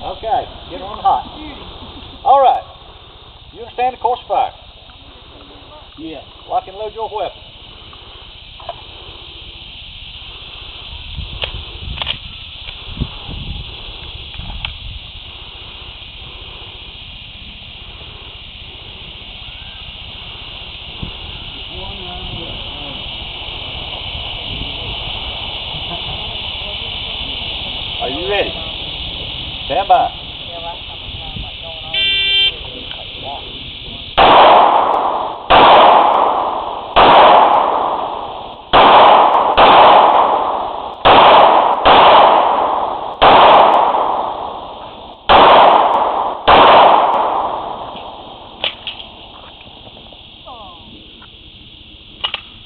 Okay, get on hot. All right. You understand the course of fire? Yeah. Lock and load your weapon. Are you ready? Stand by.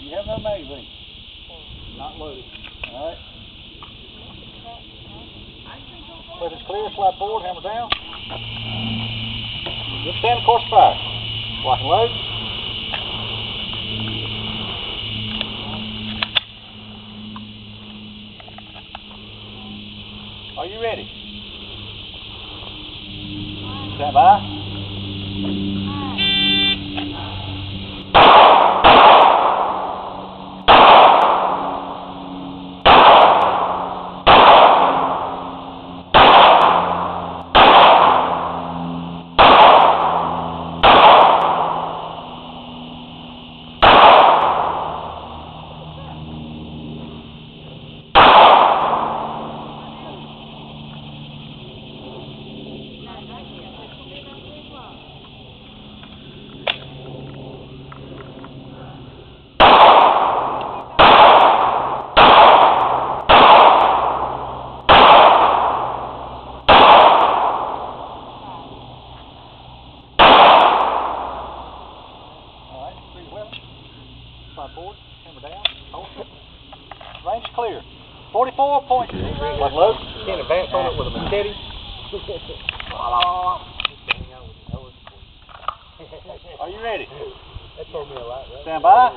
You have no magazine. Not loaded. All right. If it's clear, slide forward, hammer down. You understand the course of fire. Lock and load. Are you ready? Stand by. Slide forward, hammer down, hold it. Range clear. 44 points. Lock load. Can't advance on it with a machete. Are you ready? That told me a lot, right? Stand by.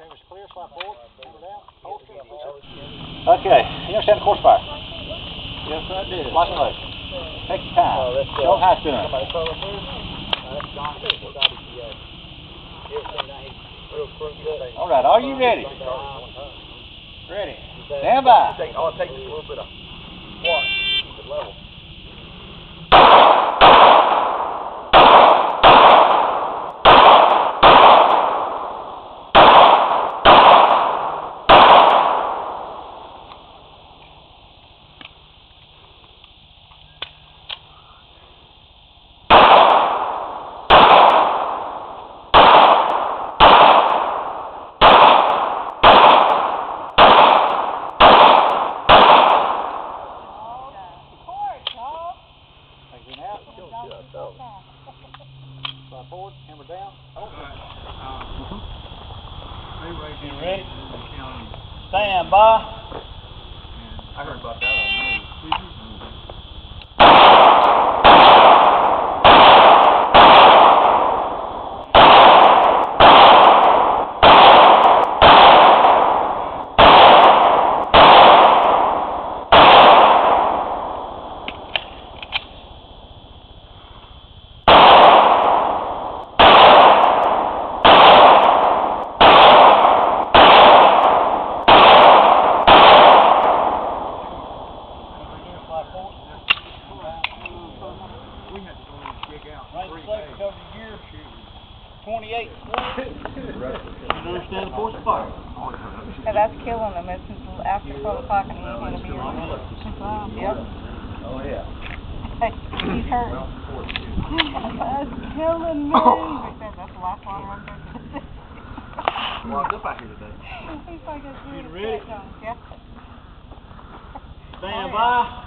Chamber's clear, slide forward, hammer down, hold it. Okay, you understand the course fire? Yes, I did. Lock and load. Take your time. Show them how it's done. All right, are you ready? Ready. Stand by. I'll take just a little bit of water. Keep it level. Slide forward, hammer down, hold it. You ready? Stand by. I heard about that on the news. Range seconds over the year, 28. You understand the course of fire? Yeah, that's killing them. It's after 12 o'clock and he's going to be on it. Yep. Oh, yeah. He's hurt. That's killing me. They said that's the last water I'm drinking. Locked up out here today. He's like, You ready? yeah. Stand by.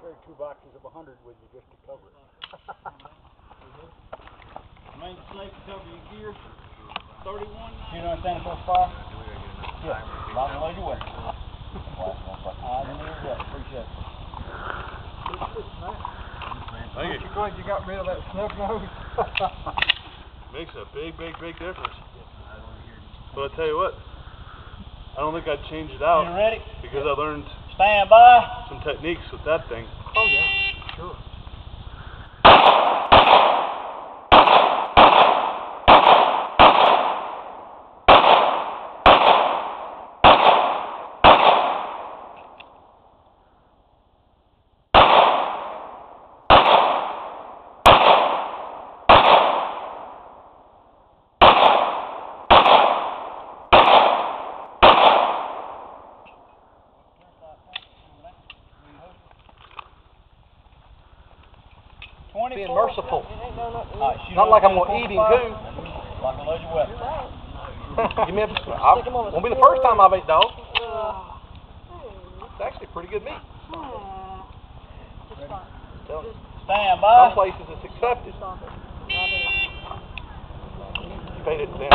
Carry 2 boxes of 100 with you just to cover it. Remain safe, cover your gear. 31. You know anything so far? Yeah. Lock and load your weapon. Appreciate it. Aren't you glad you got rid of that snub nose? Makes a big difference. But I tell you what, I don't think I'd change it out. You ready? Because I learned Stand by. some techniques with that thing. Oh yeah, sure. Being merciful. Not like I'm going to eat him too. Lock and load your weapon. Won't be the first time I've ate dog. It's actually pretty good meat. Stand by. Some places it's accepted. You paid it down.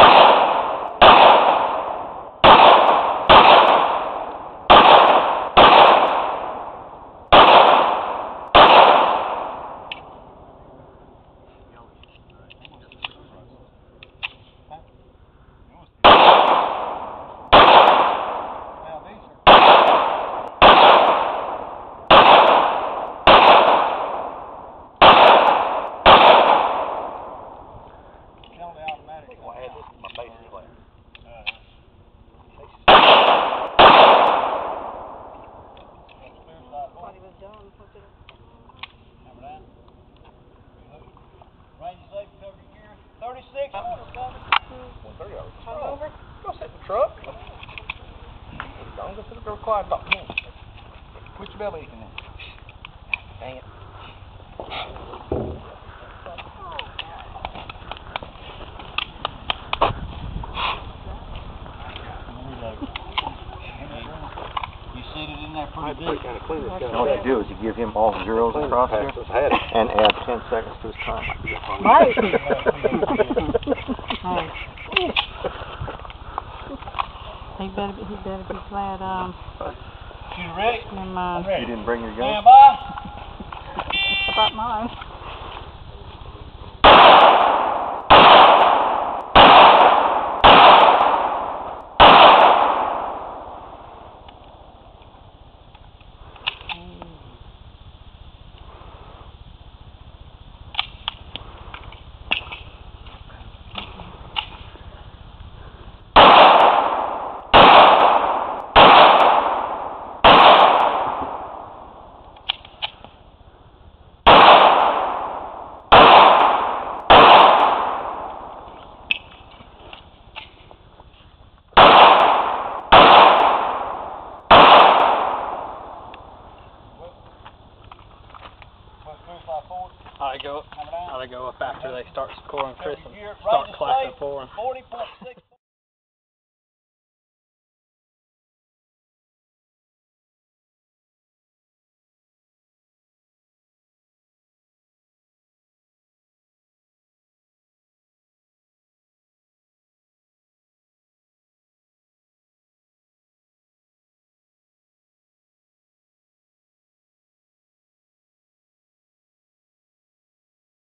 I'll add this to my basic class. Thought he was done. Remember that? Range is safe, cover your gear. 36, coming. 130 hours. Come over. Go sit in the truck. Don't go sit up there quiet about me. Put your belly aching in. Dang it. You seated in there pretty Pretty deep. kind of clean this guy. All you do is you give him all zeros across here and add 10 seconds to his time. Right. He better be glad, You ready? never mind. You didn't bring your gun? Stand by. About mine. I go up after they start scoring Chris and Range start is clapping safe. for him. 40.6.